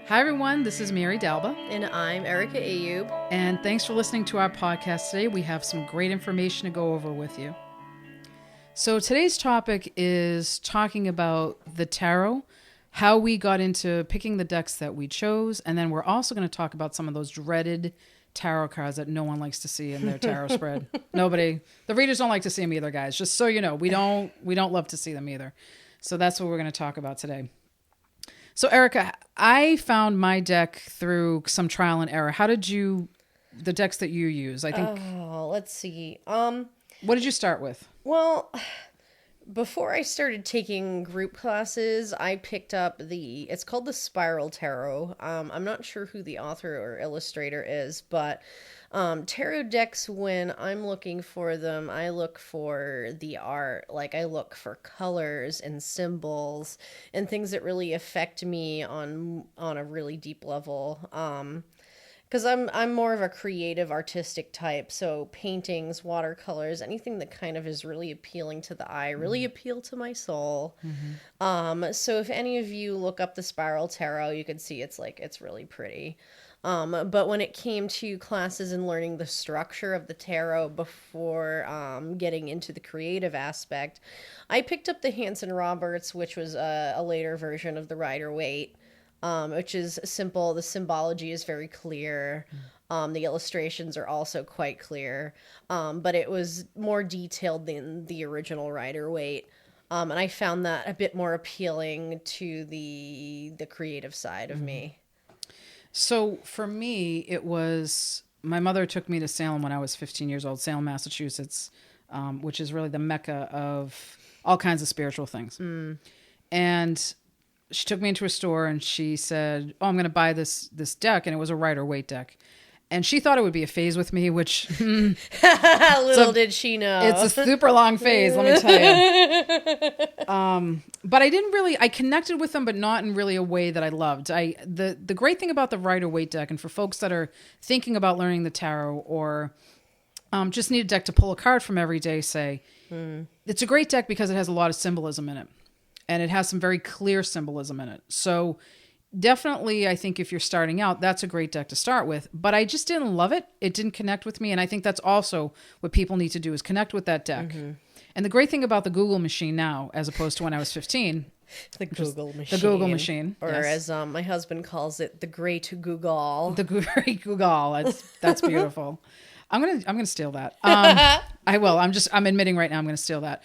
Hi everyone, this is Mary Dalba. And I'm Ericka Ayub. And thanks for listening to our podcast today. We have some great information to go over with you. So today's topic is talking about the tarot, how we got into picking the decks that we chose, and then we're also going to talk about some of those dreaded tarot cards that no one likes to see in their tarot spread. Nobody, the readers don't like to see them either, guys. Just so you know, we don't love to see them either. So that's what we're going to talk about today. So Ericka, I found my deck through some trial and error. How did you, the decks that you use? I think. Oh, let's see. What did you start with? Well, before I started taking group classes, I picked up it's called the Spiral Tarot. I'm not sure who the author or illustrator is, but tarot decks, when I'm looking for them, I look for the art. Like, I look for colors and symbols and things that really affect me on a really deep level. Because I'm more of a creative, artistic type, so paintings, watercolors, anything that kind of is really appealing to the eye, really appeal to my soul. So if any of you look up the Spiral Tarot, you can see it's really pretty. But when it came to classes and learning the structure of the tarot before getting into the creative aspect, I picked up the Hanson Roberts, which was a later version of the Rider-Waite. Which is simple. The symbology is very clear. The illustrations are also quite clear. But it was more detailed than the original Rider-Waite. And I found that a bit more appealing to the creative side of me. So for me, it was, my mother took me to Salem when I was 15 years old, Salem, Massachusetts, which is really the mecca of all kinds of spiritual things. And she took me into a store and she said, "Oh, I'm going to buy this deck." And it was a Rider-Waite deck. And she thought it would be a phase with me, which Little did she know. It's a super long phase, let me tell you. But I connected with them, but not in really a way that I loved. The great thing about the Rider-Waite deck, and for folks that are thinking about learning the tarot or just need a deck to pull a card from every day, it's a great deck because it has a lot of symbolism in it. And it has some very clear symbolism in it. So definitely, I think if you're starting out, that's a great deck to start with. But I just didn't love it. It didn't connect with me. And I think that's also what people need to do is connect with that deck. And the great thing about the Google machine now, as opposed to when I was 15... The Google machine. The Google machine. Or yes. as my husband calls it, the great Google. The great Google. That's beautiful. I'm gonna steal that. I will. I'm admitting right now I'm gonna steal that.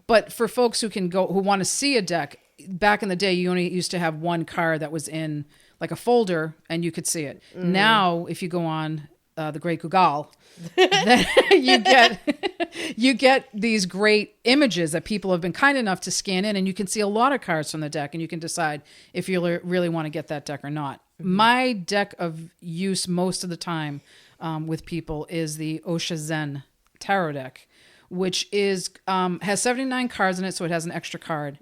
But for folks who want to see a deck, back in the day, you only used to have one card that was in like a folder and you could see it. Now, if you go on the Great Google, then you get these great images that people have been kind enough to scan in, and you can see a lot of cards from the deck, and you can decide if you really want to get that deck or not. My deck of use most of the time with people is the Osha Zen Tarot deck, which is has 79 cards in it, so it has an extra card.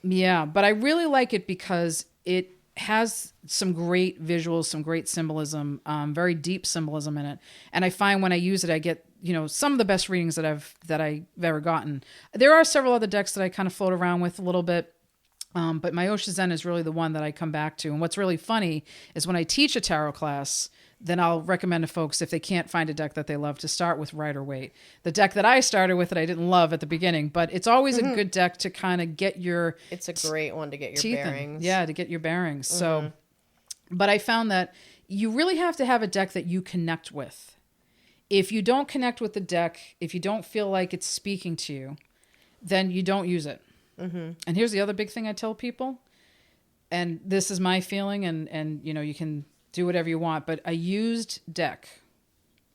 Yeah, but I really like it because it has some great visuals, some great symbolism, very deep symbolism in it. And I find when I use it, I get some of the best readings that I've ever gotten. There are several other decks that I kind of float around with a little bit. But my Osha Zen is really the one that I come back to. And what's really funny is when I teach a tarot class, then I'll recommend to folks, if they can't find a deck that they love, to start with Rider-Waite. The deck that I started with that I didn't love at the beginning, but it's always a good deck to kind of get your... It's a great one to get your bearings. Yeah, to get your bearings. So, but I found that you really have to have a deck that you connect with. If you don't connect with the deck, if you don't feel like it's speaking to you, then you don't use it. And here's the other big thing I tell people, and this is my feeling, and you can do whatever you want, but a used deck,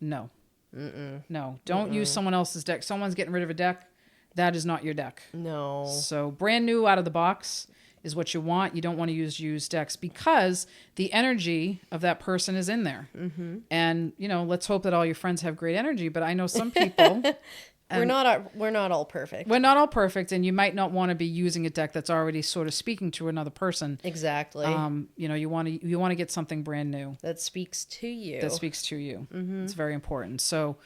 no. No, don't use someone else's deck. Someone's getting rid of a deck, that is not your deck. No. So brand new out of the box is what you want. You don't want to use used decks because the energy of that person is in there. And, let's hope that all your friends have great energy, but I know some people... We're not all perfect. We're not all perfect, and you might not want to be using a deck that's already sort of speaking to another person. Exactly. You want to get something brand new that speaks to you. It's very important. So,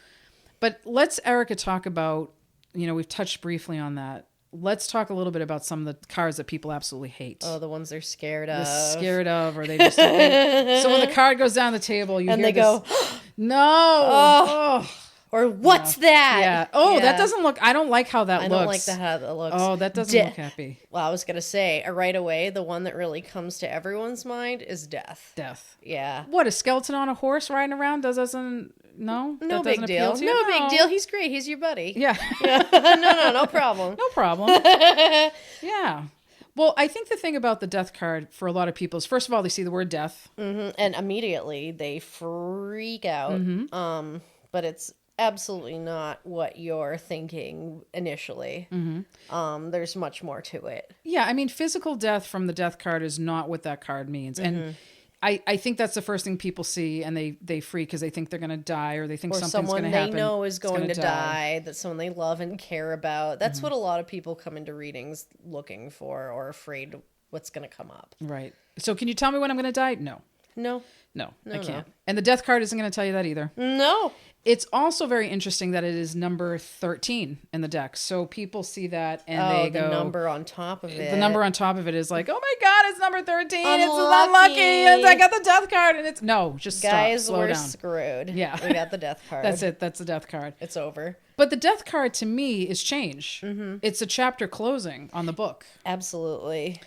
but let's, Ericka, talk about. We've touched briefly on that. let's talk a little bit about some of the cards that people absolutely hate. Oh, the ones they're scared They're of. scared of, or they just don't. So when the card goes down the table, you and hear they go, no. Oh. Or what's that? Yeah. Oh, that doesn't look. I don't like how that looks. I don't like how that looks. Oh, that doesn't look happy. Well, I was gonna say right away, the one that really comes to everyone's mind is death. Death. Yeah. What, a skeleton on a horse riding around doesn't? No. No That big doesn't deal. appeal to you? No big deal. He's great. He's your buddy. Yeah. Yeah. No problem. No problem. Yeah. Well, I think the thing about the death card for a lot of people is, first of all, they see the word death. And immediately they freak out. But it's absolutely not what you're thinking initially. There's much more to it. Yeah, I mean, physical death from the death card is not what that card means. And I think that's the first thing people see, and they freak because they think they're going to die, or they think something's going to happen. Someone they know is going to die, that someone they love and care about. That's what a lot of people come into readings looking for, or afraid what's going to come up. Right. So can you tell me when I'm going to die? No. No, I can't. And the death card isn't going to tell you that either. No. It's also very interesting that it is number 13 in the deck. So people see that and they go... the number on top of it. The number on top of it is like, oh my God, it's number 13. Unlucky. It's unlucky. And I got the death card. And it's... No, just Guys, stop. Slow we're down. screwed. Yeah. We got the death card. That's it. That's the death card. It's over. But the death card to me is change. It's a chapter closing on the book. Absolutely.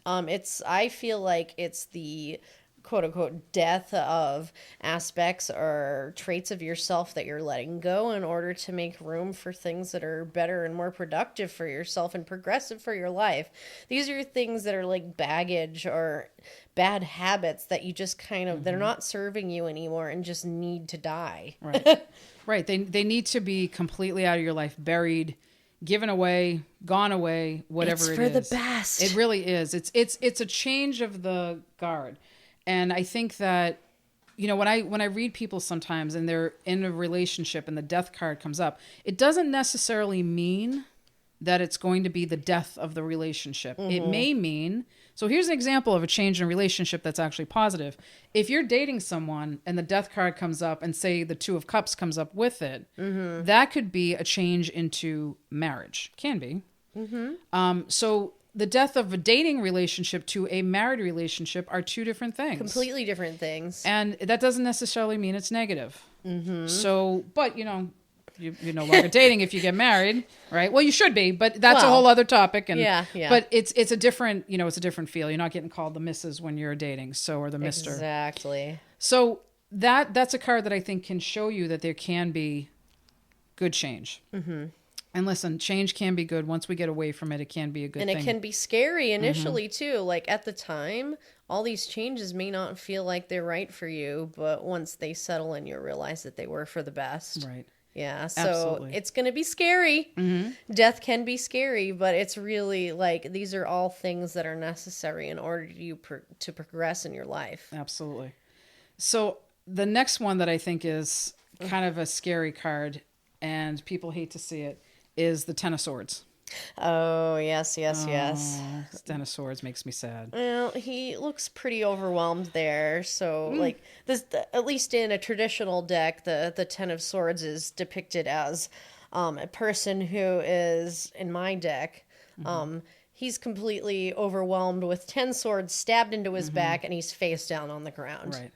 I feel like it's the quote unquote death of aspects or traits of yourself that you're letting go in order to make room for things that are better and more productive for yourself and progressive for your life. These are things that are like baggage or bad habits that you just kind of, they're not serving you anymore and just need to die. Right. Right. They need to be completely out of your life, buried, given away, gone away, whatever it is. It's for the best. It really is. It's a change of the guard. And I think that, you know, when I read people sometimes and they're in a relationship and the death card comes up, it doesn't necessarily mean that it's going to be the death of the relationship. It may mean, so here's an example of a change in a relationship that's actually positive. If you're dating someone and the death card comes up and say the Two of Cups comes up with it, that could be a change into marriage. Can be. So the death of a dating relationship to a married relationship are two different things. Completely different things. And that doesn't necessarily mean it's negative. So, but you know, you're no longer dating if you get married, right? Well, you should be, but that's a whole other topic. And yeah. But it's a different, you know, it's a different feel. You're not getting called the Mrs. when you're dating, so, or the Mr. Exactly. So that's a card that I think can show you that there can be good change. And listen, change can be good. Once we get away from it, it can be a good thing. And it can be scary initially, too. Like, at the time, all these changes may not feel like they're right for you, but once they settle in, you realize that they were for the best. Right. Yeah, so Absolutely. it's going to be scary. Death can be scary, but it's really, like, these are all things that are necessary in order to progress in your life. Absolutely. So the next one that I think is kind of a scary card, and people hate to see it, is the Ten of Swords. Oh, yes. Ten of Swords makes me sad. Well, he looks pretty overwhelmed there. So, like, this, at least in a traditional deck, the Ten of Swords is depicted as a person who is, in my deck, he's completely overwhelmed with 10 swords stabbed into his back, and he's face down on the ground. Right.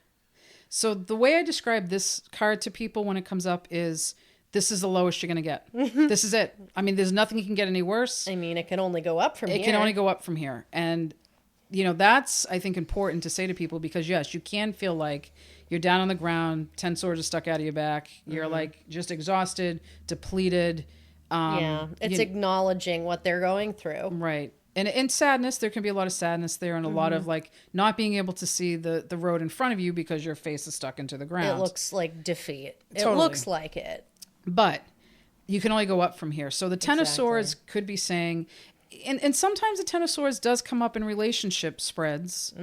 So the way I describe this card to people when it comes up is, this is the lowest you're going to get. This is it. I mean, there's nothing you can get any worse. I mean, it can only go up from here. It can only go up from here. And, you know, that's, I think, important to say to people because, yes, you can feel like you're down on the ground, 10 swords are stuck out of your back. You're, like, just exhausted, depleted. It's acknowledging what they're going through. Right. And sadness, there can be a lot of sadness there and a lot of, like, not being able to see the road in front of you because your face is stuck into the ground. It looks like defeat. Totally. It looks like it. But you can only go up from here. So the Ten of Swords could be saying, and sometimes the Ten of Swords does come up in relationship spreads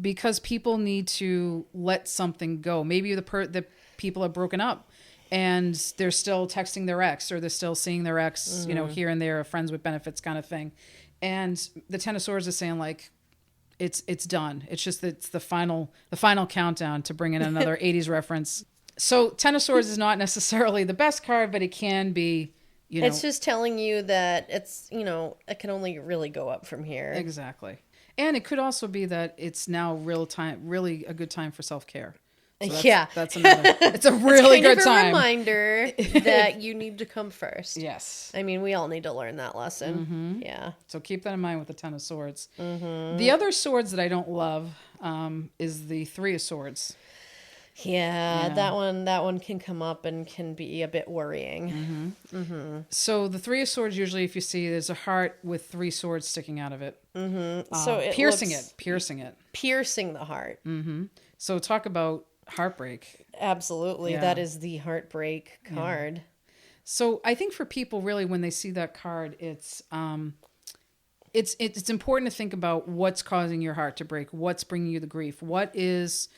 because people need to let something go. Maybe the people are broken up and they're still texting their ex or they're still seeing their ex, you know, here and there, friends with benefits kind of thing. And the Ten of Swords is saying, like, it's done. It's just it's the final countdown, to bring in another 80s reference. So Ten of Swords is not necessarily the best card, but it can be It's just telling you that it's, it can only really go up from here. Exactly. And it could also be that it's now really a good time for self-care. So that's another. It's a really good time. A reminder that you need to come first. Yes. I mean, we all need to learn that lesson. Mm-hmm. Yeah. So keep that in mind with the Ten of Swords. Mm-hmm. The other swords that I don't love is the Three of Swords. Yeah, that one can come up and can be a bit worrying. Mm-hmm. Mm-hmm. So the Three of Swords, usually if you see there's a heart with three swords sticking out of it. Mm-hmm. So piercing it. Piercing the heart. Mm-hmm. So talk about heartbreak. Absolutely. Yeah. That is the heartbreak card. Yeah. So I think for people really when they see that card, it's important to think about what's causing your heart to break, what's bringing you the grief, what is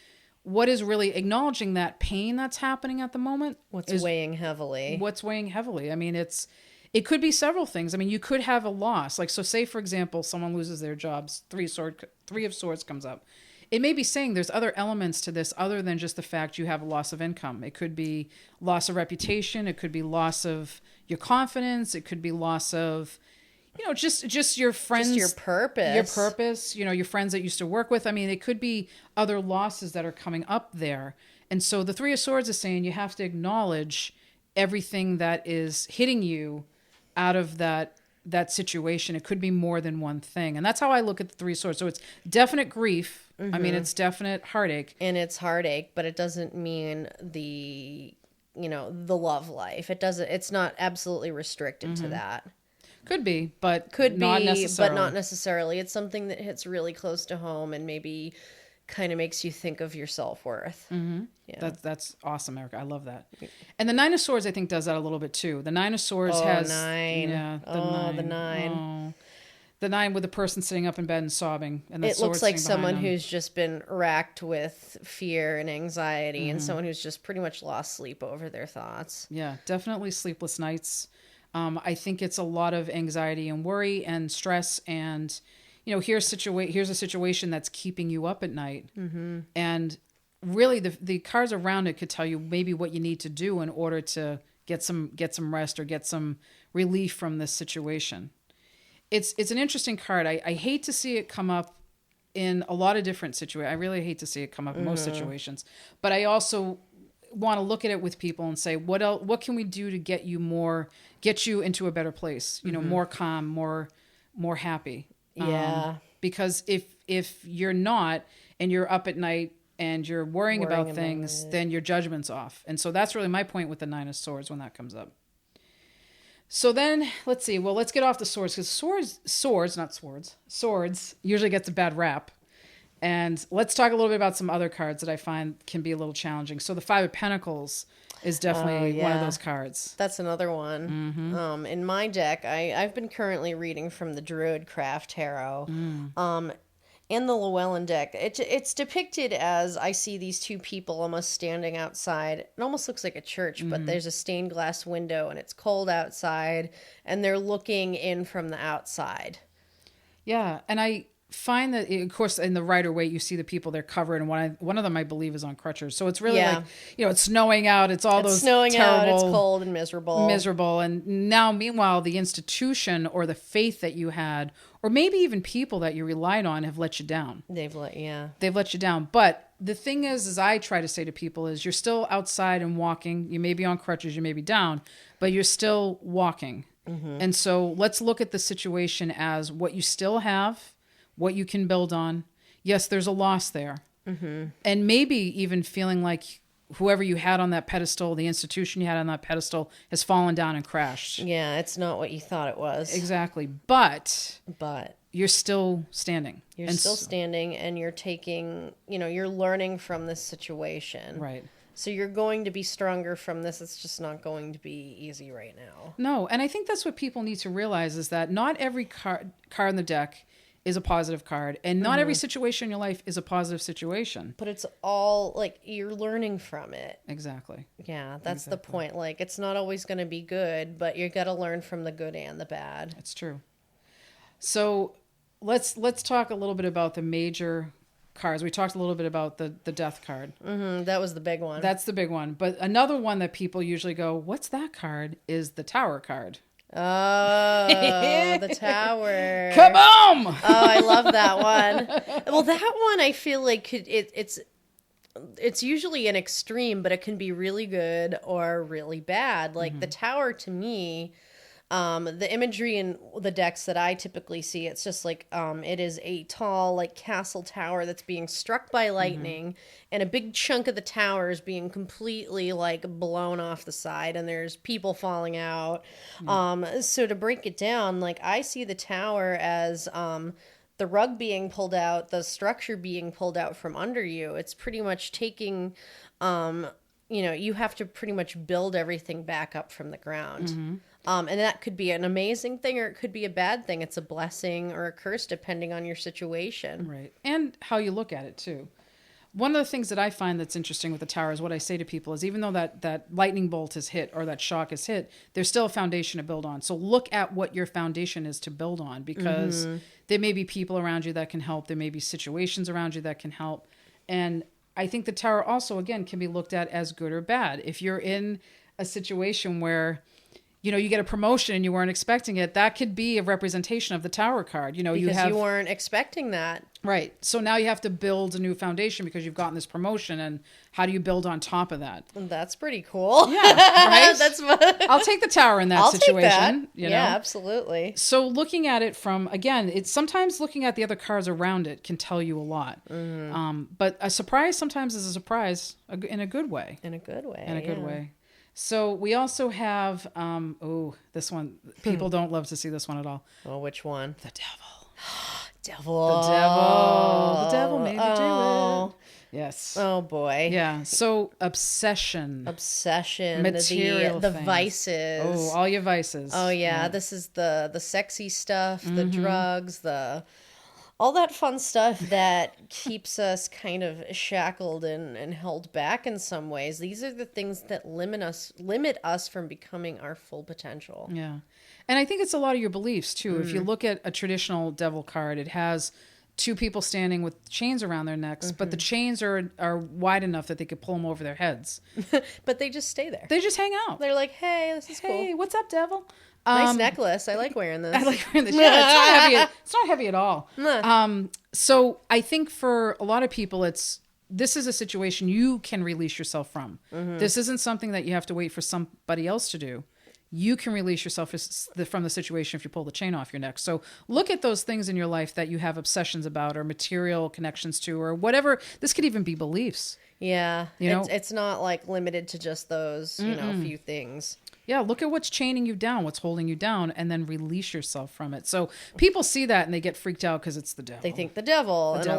really acknowledging that pain that's happening at the moment. What's weighing heavily. I mean, it could be several things. I mean, you could have a loss. Like, so say, for example, someone loses their jobs, Three of Swords comes up. It may be saying there's other elements to this other than just the fact you have a loss of income. It could be loss of reputation. It could be loss of your confidence. It could be loss of, just your friends. Just your purpose. Your friends that used to work with. I mean, it could be other losses that are coming up there. And so the Three of Swords is saying you have to acknowledge everything that is hitting you out of that situation. It could be more than one thing. And that's how I look at the Three of Swords. So it's definite grief. Mm-hmm. I mean, it's definite heartache. And it's heartache, but it doesn't mean the love life. It's not absolutely restricted to that. Could be, but not necessarily. It's something that hits really close to home and maybe kind of makes you think of your self-worth. Mm-hmm. Yeah. That's awesome, Ericka. I love that. And the Nine of Swords, I think, does that a little bit too. The Nine of Swords has... Nine. Yeah, the nine. Oh. The nine with the person sitting up in bed and sobbing. And it looks like someone who's just been racked with fear and anxiety and someone who's just pretty much lost sleep over their thoughts. Yeah, definitely sleepless nights. I think it's a lot of anxiety and worry and stress and, here's a situation that's keeping you up at night. Mm-hmm. And really the cards around it could tell you maybe what you need to do in order to get some rest or get some relief from this situation. It's an interesting card. I hate to see it come up in a lot of different situations. I really hate to see it come up in most situations. But I also want to look at it with people and say, what can we do to get you into a better place? More calm, more happy. Yeah. Because if you're not and you're up at night and you're worrying about things, then your judgment's off. And so that's really my point with the Nine of Swords when that comes up. So then, let's see. Well, let's get off the swords because swords usually gets a bad rap. And let's talk a little bit about some other cards that I find can be a little challenging. So the Five of Pentacles is definitely one of those cards. That's another one. Mm-hmm. In my deck, I've been currently reading from the Druidcraft Tarot. And the Llewellyn deck, it's depicted as I see these two people almost standing outside. It almost looks like a church, but there's a stained glass window and it's cold outside and they're looking in from the outside. Yeah, and I find that, of course, in the Rider-Waite, you see the people they're covered, and one of them, I believe, is on crutches. So it's really like, it's snowing out. It's those snowing terrible, out. It's cold and miserable. And now, meanwhile, the institution or the faith that you had, or maybe even people that you relied on, have let you down. They've let you down. But the thing is I try to say to people is you're still outside and walking. You may be on crutches, you may be down, but you're still walking. Mm-hmm. And so let's look at the situation as what you still have, what you can build on. Yes, there's a loss there. Mm-hmm. And maybe even feeling like whoever you had on that pedestal, the institution you had on that pedestal, has fallen down and crashed. Yeah, it's not what you thought it was. Exactly. But you're still standing. You're still standing and you're taking, you're learning from this situation. Right. So you're going to be stronger from this. It's just not going to be easy right now. No, and I think that's what people need to realize is that not every card in the deck is a positive card, and not every situation in your life is a positive situation. But it's all like you're learning from it. Exactly. Yeah, that's the point. Like it's not always going to be good, but you got to learn from the good and the bad. That's true. So let's talk a little bit about the major cards. We talked a little bit about the death card. That was the big one. That's the big one. But another one that people usually go, what's that card? Is the Tower card. Oh, the Tower. Kaboom! Oh, I love that one. Well, that one I feel like it's usually an extreme, but it can be really good or really bad. Like the Tower to me, the imagery in the decks that I typically see, it's just like it is a tall like castle tower that's being struck by lightning, and a big chunk of the tower is being completely like blown off the side, and there's people falling out. So to break it down, like I see the Tower as the rug being pulled out, the structure being pulled out from under you. It's pretty much taking, you have to pretty much build everything back up from the ground. And that could be an amazing thing or it could be a bad thing. It's a blessing or a curse depending on your situation. Right. And how you look at it too. One of the things that I find that's interesting with the Tower is what I say to people is even though that lightning bolt is hit or that shock is hit, there's still a foundation to build on. So look at what your foundation is to build on because there may be people around you that can help. There may be situations around you that can help. And I think the Tower also, again, can be looked at as good or bad. If you're in a situation where you get a promotion and you weren't expecting it, that could be a representation of the Tower card. You weren't expecting that. Right. So now you have to build a new foundation because you've gotten this promotion, and how do you build on top of that? That's pretty cool. Yeah, right? That's what... I'll take the Tower in that situation. Take that. Yeah, absolutely. So looking at it from, again, it's sometimes looking at the other cards around it can tell you a lot. But a surprise sometimes is a surprise in a good way. In a good way. In a good way. So we also have, this one, people don't love to see this one at all. Oh, which one? The devil. Devil. The devil made me do it. Yes. Oh, boy. Yeah. So obsession. Material the vices. Oh, all your vices. Oh, yeah. This is the sexy stuff, the drugs, all that fun stuff that keeps us kind of shackled and held back in some ways. These are the things that limit us from becoming our full potential. Yeah. And I think it's a lot of your beliefs too. If you look at a traditional devil card, it has two people standing with chains around their necks, but the chains are wide enough that they could pull them over their heads. But they just stay there. They just hang out. They're like, hey, this is cool. Hey, what's up, devil? Nice necklace. I like wearing this. I like wearing this. Yeah, it's not heavy at all. So I think for a lot of people, this is a situation you can release yourself from. This isn't something that you have to wait for somebody else to do. You can release yourself from the situation if you pull the chain off your neck. So look at those things in your life that you have obsessions about or material connections to or whatever. This could even be beliefs. Yeah. It's not like limited to just those, few things. Yeah, look at what's chaining you down, what's holding you down, and then release yourself from it. So people see that and they get freaked out because it's the devil. They think the devil. A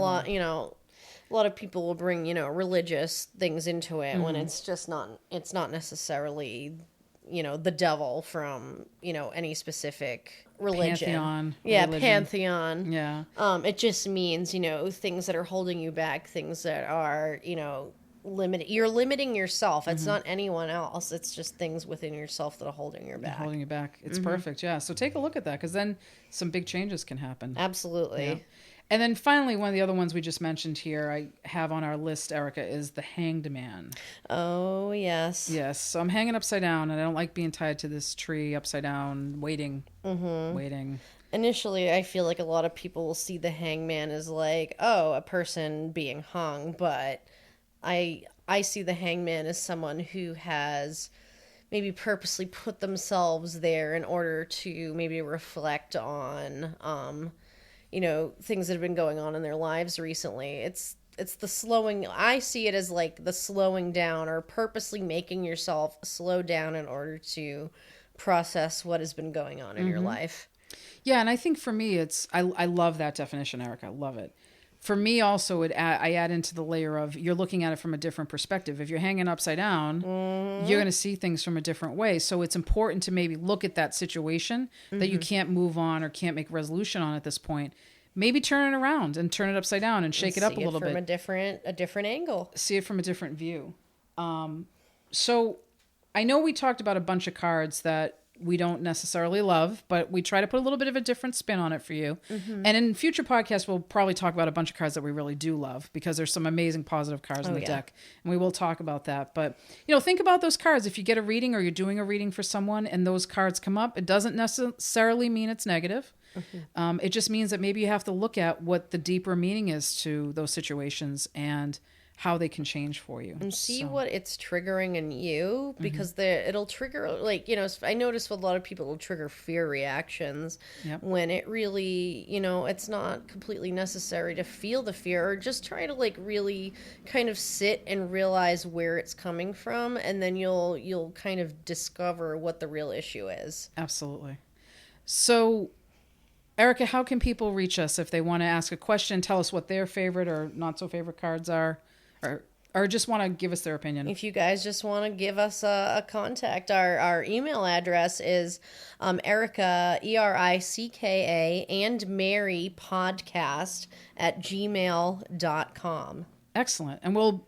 lot of people will bring, religious things into it when it's just it's not necessarily, the devil from, any specific religion. Pantheon. Yeah, religion. pantheon. Yeah. It just means, things that are holding you back, things that are, you're limiting yourself. It's not anyone else. It's just things within yourself that are holding you back. Holding you back. It's perfect. Yeah. So take a look at that because then some big changes can happen. Absolutely. Yeah. And then finally, one of the other ones we just mentioned here, I have on our list, Ericka, is the hanged man. Oh, yes. Yes. So I'm hanging upside down and I don't like being tied to this tree upside down, waiting. Initially, I feel like a lot of people will see the hangman as like, a person being hung, but I see the hangman as someone who has maybe purposely put themselves there in order to maybe reflect on, things that have been going on in their lives recently. It's the slowing. I see it as like the slowing down or purposely making yourself slow down in order to process what has been going on in your life. Yeah, and I think for me, I love that definition, Ericka. I love it. For me also, I add into the layer of you're looking at it from a different perspective. If you're hanging upside down, you're going to see things from a different way. So it's important to maybe look at that situation that you can't move on or can't make resolution on at this point. Maybe turn it around and turn it upside down and shake it up a little bit. See it from a different angle. See it from a different view. So I know we talked about a bunch of cards that we don't necessarily love, but we try to put a little bit of a different spin on it for you. And in future podcasts, we'll probably talk about a bunch of cards that we really do love, because there's some amazing positive cards in the deck, and we will talk about that. But, think about those cards. If you get a reading or you're doing a reading for someone and those cards come up, it doesn't necessarily mean it's negative. It just means that maybe you have to look at what the deeper meaning is to those situations and how they can change for you. And see what it's triggering in you, because it'll trigger, I notice with a lot of people, it'll trigger fear reactions when it really, it's not completely necessary to feel the fear, or just try to really kind of sit and realize where it's coming from. And then you'll kind of discover what the real issue is. Absolutely. So, Ericka, how can people reach us if they want to ask a question, tell us what their favorite or not so favorite cards are? Or just want to give us their opinion? If you guys just want to give us a contact, our email address is Ericka, Ericka, and Mary podcast @gmail.com. Excellent. And we'll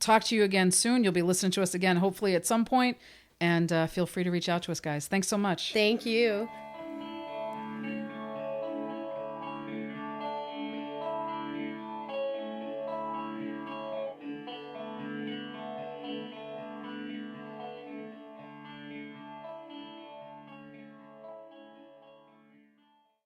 talk to you again soon. You'll be listening to us again, hopefully at some point. And feel free to reach out to us, guys. Thanks so much. Thank you.